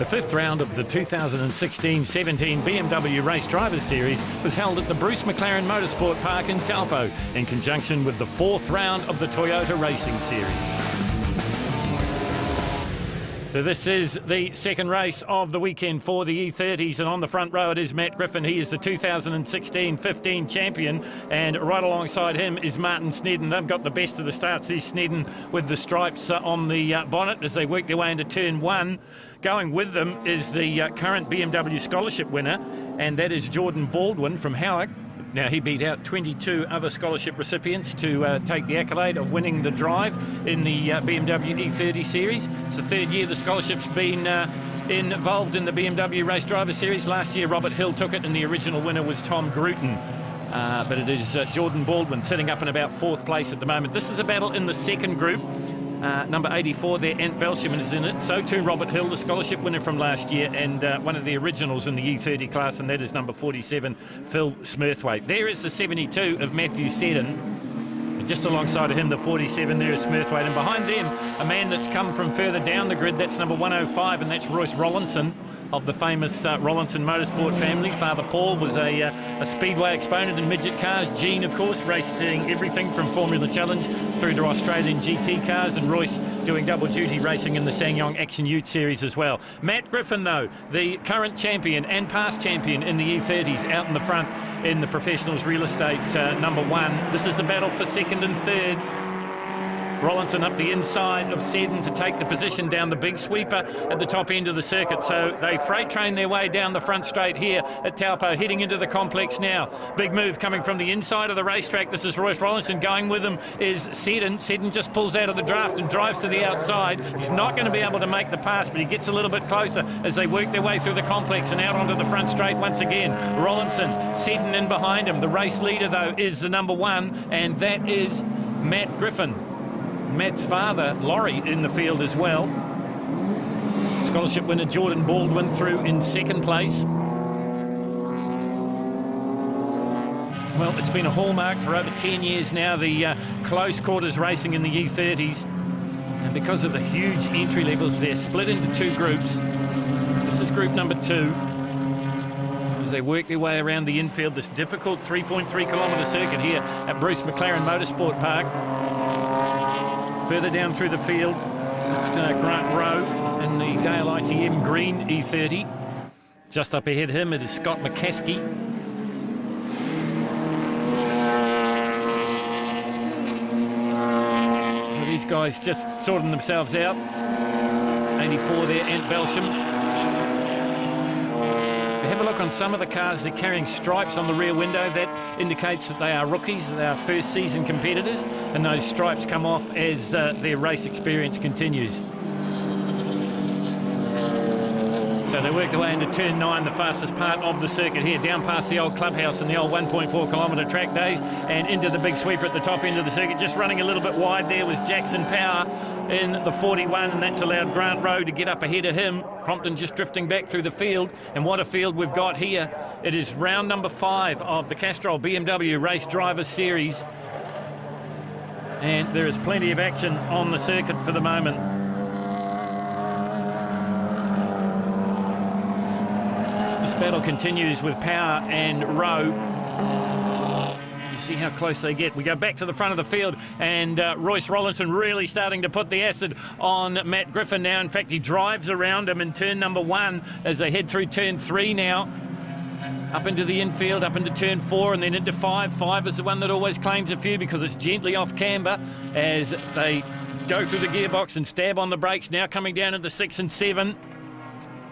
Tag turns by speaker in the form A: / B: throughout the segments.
A: fifth round of the 2016-17 BMW Race Drivers Series was held at the Bruce McLaren Motorsport Park in Taupo in conjunction with the fourth round of the Toyota Racing Series. So this is the second race of the weekend for the E30s, and on the front row it is Matt Griffin. He is the 2016-15 champion, and right alongside him is Martin Snedden. They've got the best of the starts. There's Snedden with the stripes on the bonnet as they work their way into turn one. Going with them is the current BMW scholarship winner, and that is Jordan Baldwin from Howick. Now, he beat out 22 other scholarship recipients to take the accolade of winning the drive in the BMW E30 series. It's the third year the scholarship's been involved in the BMW Race Driver Series. Last year, Robert Hill took it, and the original winner was Tom Gruton. But it is Jordan Baldwin sitting up in about fourth place at the moment. This is a battle in the second group. Number 84 there, Ant Belsham, is in it. So too Robert Hill, the scholarship winner from last year, and one of the originals in the E30 class, and that is number 47, Phil Smurthwaite. There is the 72 of Matthew Seddon. And just alongside of him, the 47 there is Smurthwaite. And behind them, a man that's come from further down the grid, that's number 105, and that's Royce Rollinson of the famous Rollinson Motorsport family. Father Paul was a speedway exponent in midget cars. Gene, of course, racing everything from Formula Challenge through to Australian GT cars, and Royce doing double duty racing in the SsangYong Action Ute series as well. Matt Griffin, though, the current champion and past champion in the E30s, out in the front in the professionals real estate number one. This is a battle for second and third. Rollinson up the inside of Seddon to take the position down the big sweeper at the top end of the circuit. So they freight train their way down the front straight here at Taupo, heading into the complex now. Big move coming from the inside of the racetrack. This is Royce Rollinson. Going with him is Seddon. Seddon just pulls out of the draft and drives to the outside. He's not going to be able to make the pass, but he gets a little bit closer as they work their way through the complex and out onto the front straight once again. Rollinson, Seddon in behind him. The race leader, though, is the number one, and that is Matt Griffin. Matt's father, Laurie, in the field as well. Scholarship winner Jordan Baldwin through in second place. Well, it's been a hallmark for over 10 years now, the close quarters racing in the E30s. And because of the huge entry levels, they're split into two groups. This is group number 2. As they work their way around the infield, this difficult 3.3 kilometre circuit here at Bruce McLaren Motorsport Park. Further down through the field, it's Grant Rowe in the Dale ITM green E30. Just up ahead of him, it is Scott McCaskey. So these guys just sorting themselves out. 84 there, Ant Belsham. Have a look on some of the cars. They're carrying stripes on the rear window. That indicates that they are rookies, they are first season competitors, and those stripes come off as their race experience continues. So they work their way into turn 9, the fastest part of the circuit here, down past the old clubhouse and the old 1.4 kilometre track days, and into the big sweeper at the top end of the circuit. Just running a little bit wide there was Jackson Power in the 41, and that's allowed Grant Rowe to get up ahead of him. Crompton just drifting back through the field, and what a field we've got here. It is round number 5 of the Castrol BMW Race Driver Series, and there is plenty of action on the circuit for the moment. This battle continues with Power and Rowe. See how close they get. We go back to the front of the field, and Royce Rollinson really starting to put the acid on Matt Griffin now. In fact, he drives around him in turn number 1 as they head through turn 3 now. Up into the infield, up into turn 4, and then into 5. 5 is the one that always claims a few because it's gently off camber as they go through the gearbox and stab on the brakes. Now coming down into 6 and 7.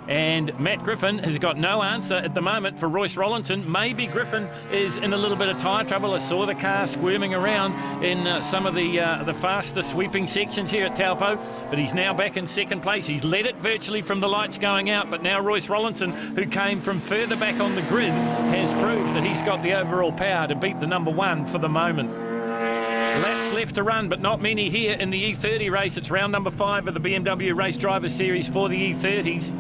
A: And Matt Griffin has got no answer at the moment for Royce Rollinson. Maybe Griffin is in a little bit of tyre trouble. I saw the car squirming around in some of the faster sweeping sections here at Taupo, but he's now back in second place. He's led it virtually from the lights going out, but now Royce Rollinson, who came from further back on the grid, has proved that he's got the overall power to beat the number 1 for the moment. Laps left to run, but not many here in the E30 race. It's round number 5 of the BMW Race Driver Series for the E30s.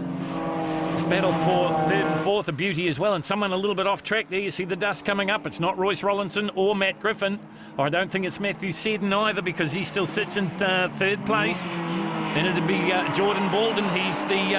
A: It's battle for third and fourth, a beauty as well, and someone a little bit off track there. You see the dust coming up. It's not Royce Rollinson or Matt Griffin. I don't think it's Matthew Seddon either, because he still sits in third place. Then it'd be Jordan Baldwin. He's the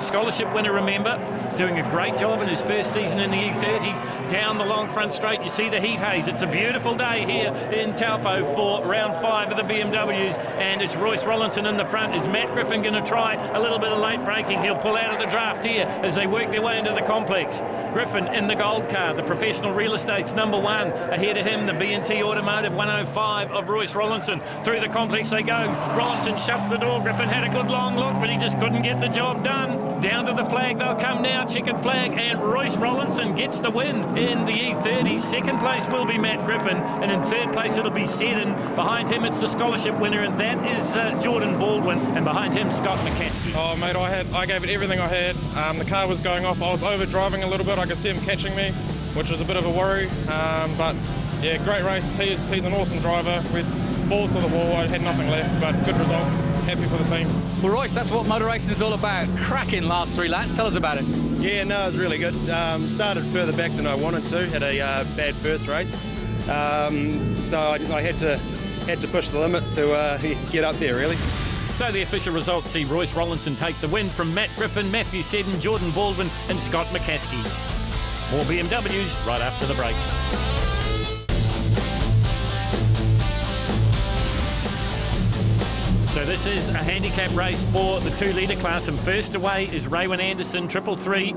A: scholarship winner, remember, doing a great job in his first season in the E30s. Down the long front straight, you see the heat haze. It's a beautiful day here in Taupo for round 5 of the BMWs, and it's Royce Rollinson in the front. Is Matt Griffin going to try a little bit of late braking? He'll pull out of the draft here as they work their way into the complex. Griffin in the gold car, the Professional Real Estate's number 1. Ahead of him, the B&T Automotive 105 of Royce Rollinson. Through the complex they go. Rollinson shuts the door. Griffin had a good long look, but he just couldn't get the job done. Down to the flag they'll come now, checkered flag, and Royce Rollinson gets the win in the E30. Second place will be Matt Griffin, and in third place it'll be Seddon. Behind him it's the scholarship winner, and that is Jordan Baldwin, and behind him Scott McCaskey.
B: Oh mate, I gave it everything I had. The car was going off. I was over driving a little bit. I could see him catching me, which was a bit of a worry. But yeah, great race. He's an awesome driver. With balls to the wall, I had nothing left, but good result. Happy for the team.
C: Well, Royce, that's what motor racing is all about. Cracking last 3 laps. Tell us about it.
D: Yeah, no, it was really good. Started further back than I wanted to. Had a bad first race, so I had to push the limits to get up there, really.
A: So the official results see Royce Rollinson take the win from Matt Griffin, Matthew Seddon, Jordan Baldwin and Scott McCaskey. More BMWs right after the break. So this is a handicap race for the 2-litre class, and first away is Raywin Anderson, 333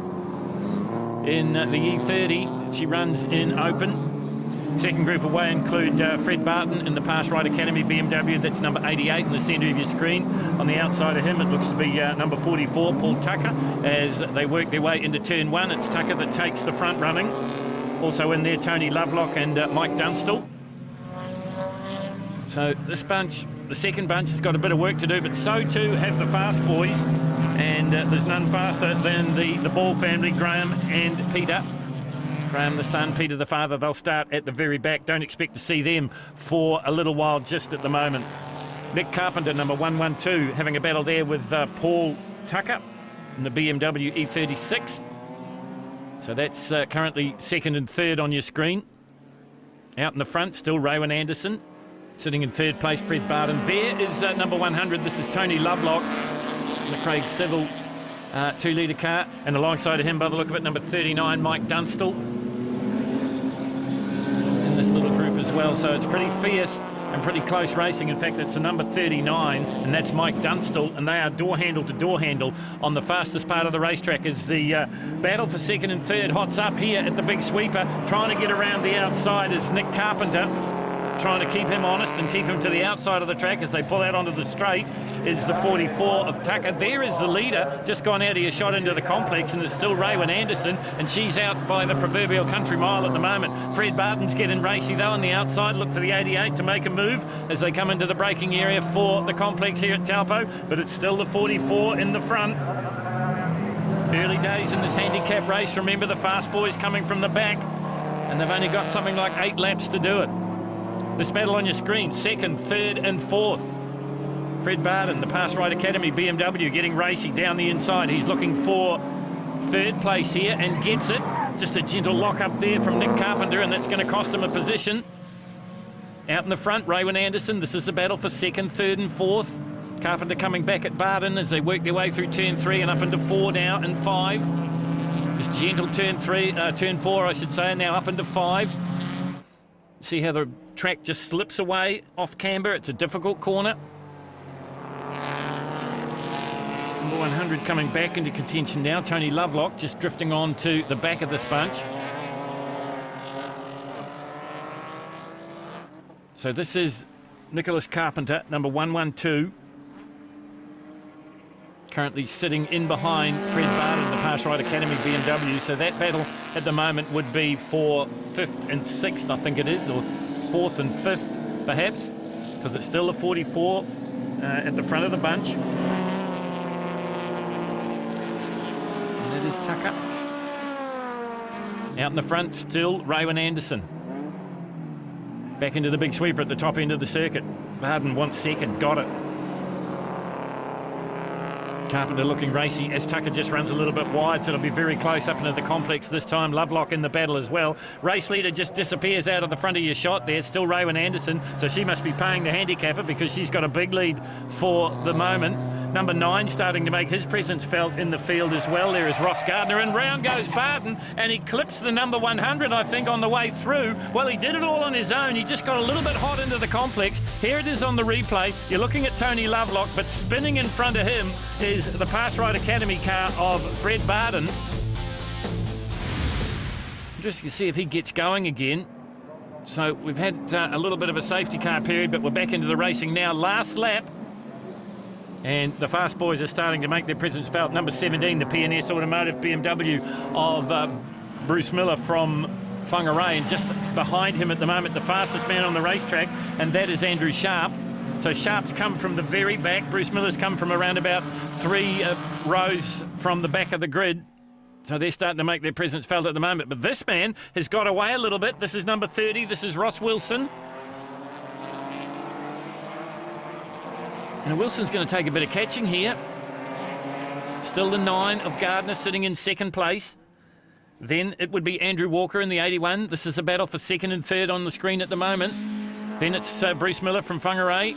A: in the E30. She runs in open. Second group away include Fred Barton in the Pass Ride Academy BMW. That's number 88 in the centre of your screen. On the outside of him, it looks to be number 44, Paul Tucker. As they work their way into turn 1, it's Tucker that takes the front running. Also in there, Tony Lovelock and Mike Dunstall. So this bunch, the second bunch, has got a bit of work to do, but so too have the fast boys. And there's none faster than the Ball family, Graham and Peter. Graham the son, Peter the father. They'll start at the very back. Don't expect to see them for a little while just at the moment. Nick Carpenter, number 112, having a battle there with Paul Tucker in the BMW E36. So that's currently second and third on your screen. Out in the front, still Raywin Anderson. Sitting in third place, Fred Barton. There is number 100. This is Tony Lovelock, the Craig Civil 2-litre car. And alongside of him, by the look of it, number 39, Mike Dunstall. In this little group as well. So it's pretty fierce and pretty close racing. In fact, it's the number 39, and that's Mike Dunstall. And they are door handle to door handle on the fastest part of the racetrack as the battle for second and third hots up here at the big sweeper. Trying to get around the outside is Nick Carpenter. Trying to keep him honest and keep him to the outside of the track as they pull out onto the straight is the 44 of Tucker. There is the leader, just gone out of your shot into the complex, and it's still Raywin Anderson, and she's out by the proverbial country mile at the moment. Fred Barton's getting racy though on the outside. Look for the 88 to make a move as they come into the braking area for the complex here at Taupo, but it's still the 44 in the front. Early days in this handicap race. Remember, the fast boys coming from the back, and they've only got something like 8 laps to do it. This battle on your screen, second, third and fourth. Fred Barton, the Pass Ride Academy BMW, getting racy down the inside. He's looking for third place here and gets it. Just a gentle lock up there from Nick Carpenter, and that's going to cost him a position. Out in the front, Raywin Anderson. This is a battle for second, third and fourth. Carpenter coming back at Barton as they work their way through turn 3 and up into 4 now and 5. Just gentle turn 4, I should say, now up into 5. See how the track just slips away off camber. It's a difficult corner. Number 100 coming back into contention now. Tony Lovelock just drifting on to the back of this bunch. So this is Nicholas Carpenter, number 112. Currently sitting in behind Fred Barton, the Pass Ride Academy BMW. So that battle at the moment would be for 5th and 6th, I think it is, or 4th and 5th, perhaps, because it's still a 44 at the front of the bunch. And that is Tucker. Out in the front, still Raywin Anderson. Back into the big sweeper at the top end of the circuit. Barton wants second, got it. Carpenter looking racy as Tucker just runs a little bit wide, so it'll be very close up into the complex this time. Lovelock in the battle as well. Race leader just disappears out of the front of your shot there. Still Raywin Anderson, so she must be paying the handicapper because she's got a big lead for the moment. Number 9 starting to make his presence felt in the field as well. There is Ross Gardner, and round goes Barton, and he clips the number 100, I think, on the way through. Well, he did it all on his own. He just got a little bit hot into the complex. Here it is on the replay. You're looking at Tony Lovelock, but spinning in front of him is the Pass Ride Academy car of Fred Barton. Just to see if he gets going again. So we've had a little bit of a safety car period, but we're back into the racing now. Last lap. And the fast boys are starting to make their presence felt. Number 17, the P&S Automotive BMW of Bruce Miller from Whangarei. And just behind him at the moment, the fastest man on the racetrack, and that is Andrew Sharp. So Sharp's come from the very back. Bruce Miller's come from around about 3 rows from the back of the grid. So they're starting to make their presence felt at the moment. But this man has got away a little bit. This is number 30. This is Ross Wilson. And Wilson's going to take a bit of catching here. Still the 9 of Gardner sitting in second place. Then it would be Andrew Walker in the 81. This is a battle for second and third on the screen at the moment. Then it's Bruce Miller from Whangarei.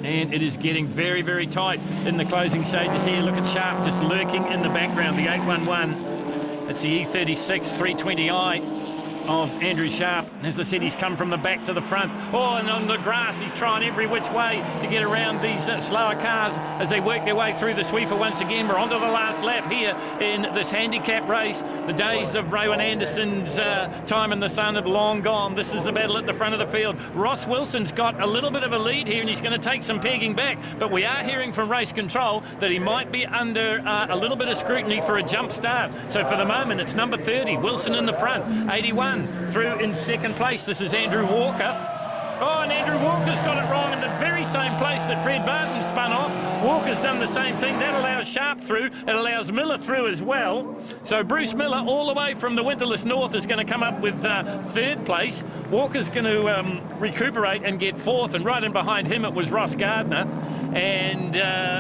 A: And it is getting very, very tight in the closing stages here. Look at Sharp just lurking in the background, the 811. It's the E36 320i of Andrew Sharp. And as I said, he's come from the back to the front. Oh, and on the grass, he's trying every which way to get around these slower cars as they work their way through the sweeper once again. We're onto the last lap here in this handicap race. The days of Rowan Anderson's time in the sun have long gone. This is the battle at the front of the field. Ross Wilson's got a little bit of a lead here, and he's going to take some pegging back. But we are hearing from race control that he might be under a little bit of scrutiny for a jump start. So for the moment, it's number 30, Wilson in the front, 81 through in second place. This is Andrew Walker. Oh, and Andrew Walker's got it wrong in the very same place that Fred Barton spun off. Walker's done the same thing. That allows Sharp through. It allows Miller through as well. So Bruce Miller, all the way from the Winterless North, is going to come up with third place. Walker's going to recuperate and get fourth, and right in behind him it was Ross Gardner. And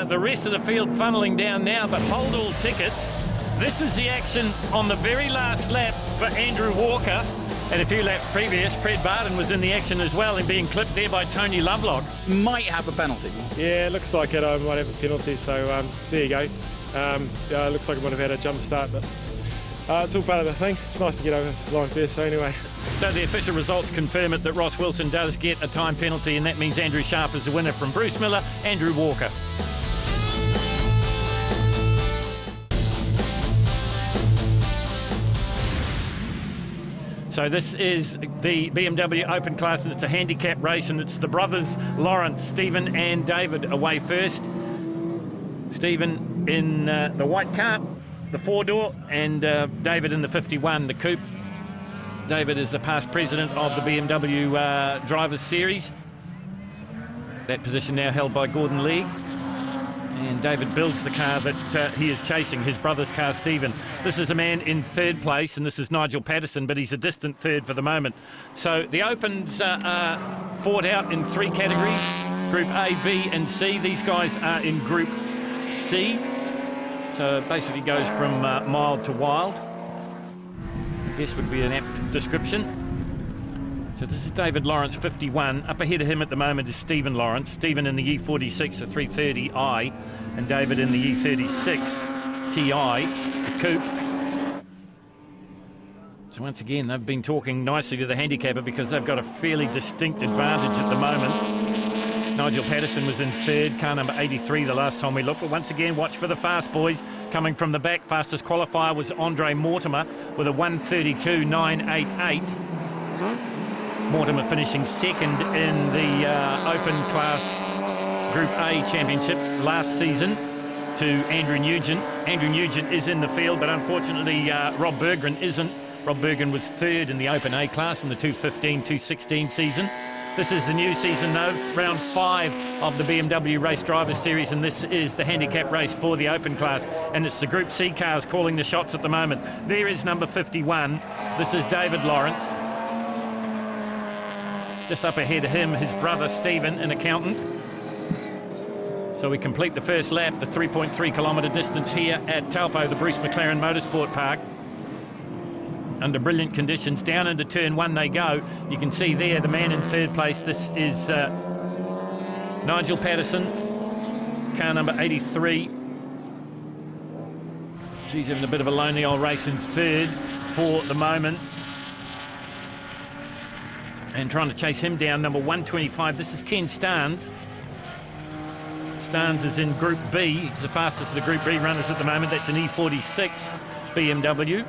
A: the rest of the field funneling down now, but hold all tickets. This is the action on the very last lap for Andrew Walker. And a few laps previous, Fred Barton was in the action as well and being clipped there by Tony Lovelock.
C: Might have a penalty.
E: Yeah, it looks like it. I might have a penalty, so there you go. It looks like I might have had a jump start, but it's all part of the thing. It's nice to get over the line first, so anyway.
A: So the official results confirm it that Ross Wilson does get a time penalty, and that means Andrew Sharp is the winner from Bruce Miller, Andrew Walker. So this is the BMW Open class, and it's a handicap race, and it's the brothers Lawrence, Stephen and David away first. Stephen in the white car, the 4-door, and David in the 51, the coupe. David is the past president of the BMW Drivers Series. That position now held by Gordon Lee. And David builds the car that he is chasing, his brother's car, Stephen. This is a man in third place, and this is Nigel Patterson, but he's a distant third for the moment. So the Opens are fought out in 3 categories, Group A, B and C. These guys are in Group C. So it basically goes from mild to wild. I guess would be an apt description. So this is David Lawrence, 51. Up ahead of him at the moment is Stephen Lawrence. Stephen in the E46, the 330i, and David in the E36 Ti, the coupe. So once again, they've been talking nicely to the handicapper because they've got a fairly distinct advantage at the moment. Nigel Patterson was in third, car number 83 the last time we looked. But once again, watch for the fast boys coming from the back. Fastest qualifier was Andre Mortimer with a 1:32.988. Mortimer finishing second in the Open Class Group A Championship last season to Andrew Nugent. Andrew Nugent is in the field, but unfortunately Rob Berggren isn't. Rob Berggren was third in the Open A class in the 215-216 season. This is the new season though, round 5 of the BMW Race Drivers Series, and this is the handicap race for the Open class, and it's the Group C cars calling the shots at the moment. There is number 51. This is David Lawrence. Just up ahead of him, his brother Stephen, an accountant. So we complete the first lap, the 3.3 kilometre distance here at Taupo, the Bruce McLaren Motorsport Park. Under brilliant conditions, down into turn 1 they go. You can see there the man in third place. This is Nigel Patterson, car number 83. She's having a bit of a lonely old race in third for the moment. And trying to chase him down, number 125. This is Ken Starnes. Starnes is in Group B. He's the fastest of the Group B runners at the moment. That's an E46 BMW.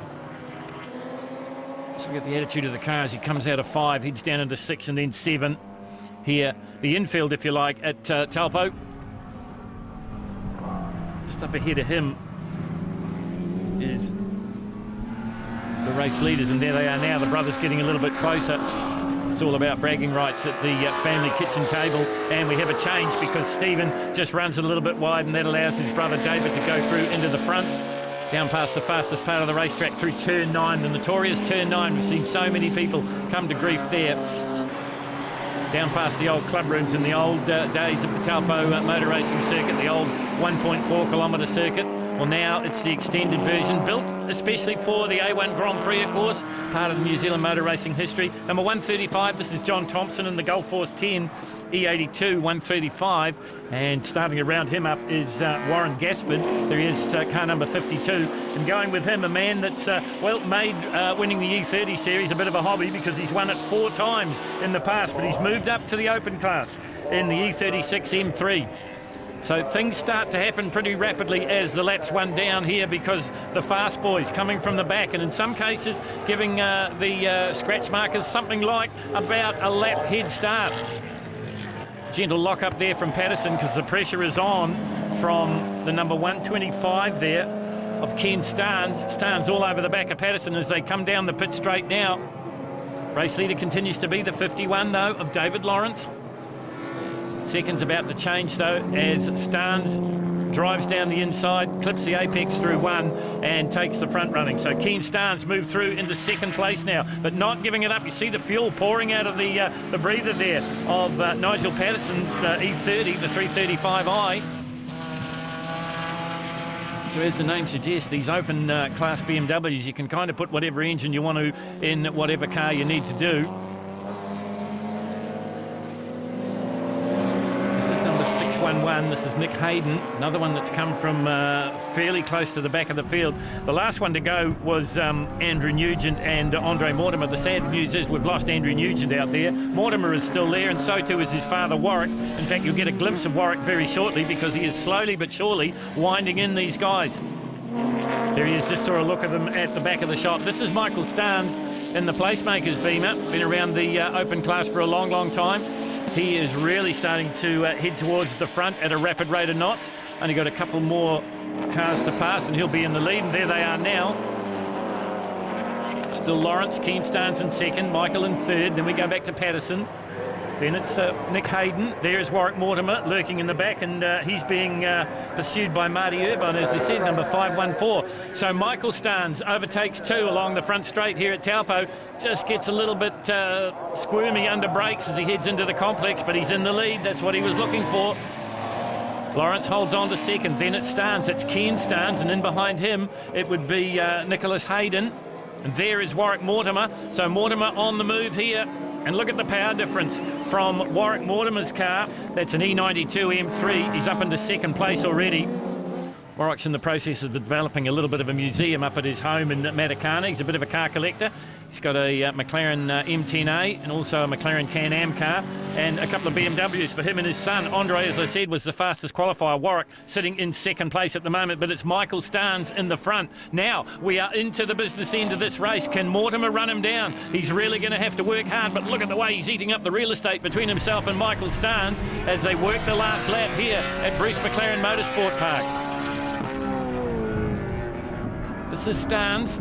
A: So we get the attitude of the car as he comes out of 5, heads down into 6 and then 7. Here, the infield, if you like, at Taupo. Just up ahead of him is the race leaders, and there they are now. The brothers getting a little bit closer. It's all about bragging rights at the family kitchen table, and we have a change because Stephen just runs it a little bit wide, and that allows his brother David to go through into the front, down past the fastest part of the racetrack through turn 9, the notorious turn 9. We've seen so many people come to grief there. Down past the old club rooms in the old days of the Taupo motor racing circuit, the old 1.4 kilometre circuit. Well, now it's the extended version, built especially for the A1 Grand Prix, of course, part of the New Zealand motor racing history. Number 135, this is John Thompson in the Gulf Force 10 E82 135, and starting around him up is Warren Gasford. There he is, car number 52, and going with him a man that's well made winning the E30 series a bit of a hobby, because he's won it 4 times in the past, but he's moved up to the open class in the E36 M3. So things start to happen pretty rapidly as the laps run down here, because the fast boys coming from the back, and in some cases giving the scratch markers something like about a lap head start. Gentle lock up there from Patterson, because the pressure is on from the number 125 there of Ken Starnes. Starnes all over the back of Patterson as they come down the pit straight now. Race leader continues to be the 51 though of David Lawrence. Seconds about to change though as Starnes drives down the inside, clips the apex through 1 and takes the front running. So Ken Starnes moved through into 2nd place now, but not giving it up. You see the fuel pouring out of the breather there of Nigel Patterson's E30, the 335i. So as the name suggests, these open class BMWs, you can kind of put whatever engine you want to in whatever car you need to do. 611. This is Nick Hayden, another one that's come from fairly close to the back of the field. The last one to go was Andrew Nugent and Andre Mortimer. The sad news is we've lost Andrew Nugent out there. Mortimer is still there, and so too is his father Warwick. In fact, you'll get a glimpse of Warwick very shortly, because he is slowly but surely winding in these guys. There he is, just saw a look at them at the back of the shot. This is Michael Starnes in the Placemakers Beamer, been around the open class for a long, long time. He is really starting to head towards the front at a rapid rate of knots. Only got a couple more cars to pass and he'll be in the lead, and there they are now. Still Lawrence, Ken Starnes in 2nd, Michael in 3rd, then we go back to Patterson. Then it's Nick Hayden. There's Warwick Mortimer lurking in the back, and he's being pursued by Marty Irvine, as I said, number 514. So Michael Starnes overtakes 2 along the front straight here at Taupo. Just gets a little bit squirmy under brakes as he heads into the complex, but he's in the lead. That's what he was looking for. Lawrence holds on to 2nd. Then it's Starnes. It's Ken Starnes, and in behind him it would be Nicholas Hayden. And there is Warwick Mortimer. So Mortimer on the move here. And look at the power difference from Warwick Mortimer's car. That's an E92 M3. He's up into 2nd place already. Warwick's in the process of developing a little bit of a museum up at his home in Matakana. He's a bit of a car collector. He's got a McLaren M10A and also a McLaren Can-Am car and a couple of BMWs for him and his son. Andre, as I said, was the fastest qualifier. Warwick sitting in 2nd place at the moment, but it's Michael Starnes in the front. Now we are into the business end of this race. Can Mortimer run him down? He's really going to have to work hard, but look at the way he's eating up the real estate between himself and Michael Starnes as they work the last lap here at Bruce McLaren Motorsport Park. This is Starnes,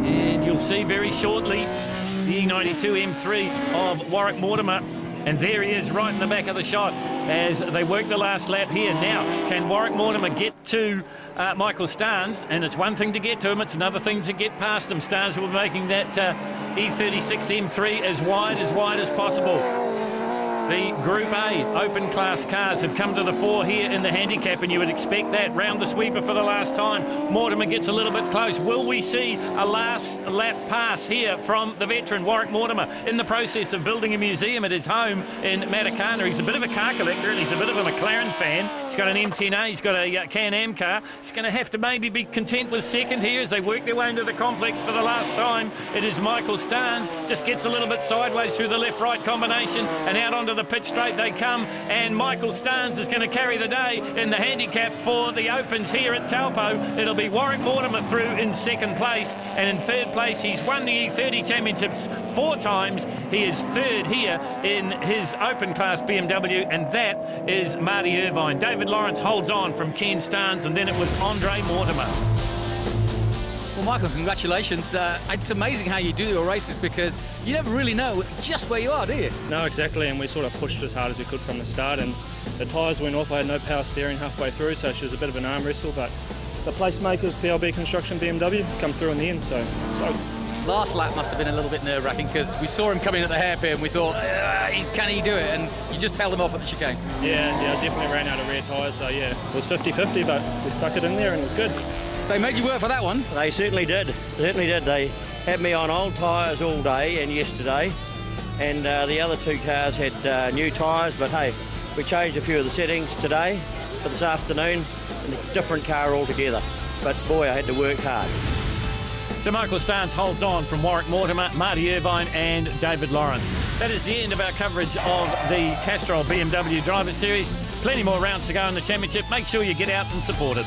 A: and you'll see very shortly the E92 M3 of Warwick Mortimer, and there he is right in the back of the shot as they work the last lap here. Now, can Warwick Mortimer get to Michael Starnes? And it's one thing to get to him, it's another thing to get past him. Starnes will be making that E36 M3 as wide as possible. The Group A open class cars have come to the fore here in the handicap, and you would expect that. Round the sweeper for the last time. Mortimer gets a little bit close. Will we see a last lap pass here from the veteran Warwick Mortimer, in the process of building a museum at his home in Matakana? He's a bit of a car collector and he's a bit of a McLaren fan. He's got an M10A, he's got a Can-Am car. He's going to have to maybe be content with second here as they work their way into the complex for the last time. It is Michael Starnes, just gets a little bit sideways through the left-right combination, and out onto the pitch straight they come, and Michael Starnes is going to carry the day in the handicap for the Opens here at Taupo. It'll be Warwick Mortimer through in second place, and in third place he's won the E30 Championships 4 times. He is third here in his open class BMW, and that is Marty Irvine. David Lawrence holds on from Ken Starnes, and then it was Andre Mortimer.
C: Well, Michael, congratulations. It's amazing how you do your races, because you never really know just where you are, do you?
F: No, exactly, and we sort of pushed as hard as we could from the start, and the tyres went off. I had no power steering halfway through, so she was a bit of an arm wrestle, but the placemakers, PLB Construction BMW, come through in the end, so stoked.
C: Last lap must have been a little bit nerve-wracking, because we saw him coming at the hairpin and we thought, can he do it? And you just held him off at the chicane.
F: Yeah, I definitely ran out of rear tyres, so yeah, it was 50-50, but we stuck it in there and it was good.
C: They made you work for that one.
G: They certainly did, They had me on old tyres all day and yesterday, and the other 2 cars had new tyres, but hey, we changed a few of the settings today for this afternoon, in a different car altogether. But boy, I had to work hard.
A: So Michael Starnes holds on from Warwick Mortimer, Marty Irvine and David Lawrence. That is the end of our coverage of the Castrol BMW Driver Series. Plenty more rounds to go in the championship. Make sure you get out and support it.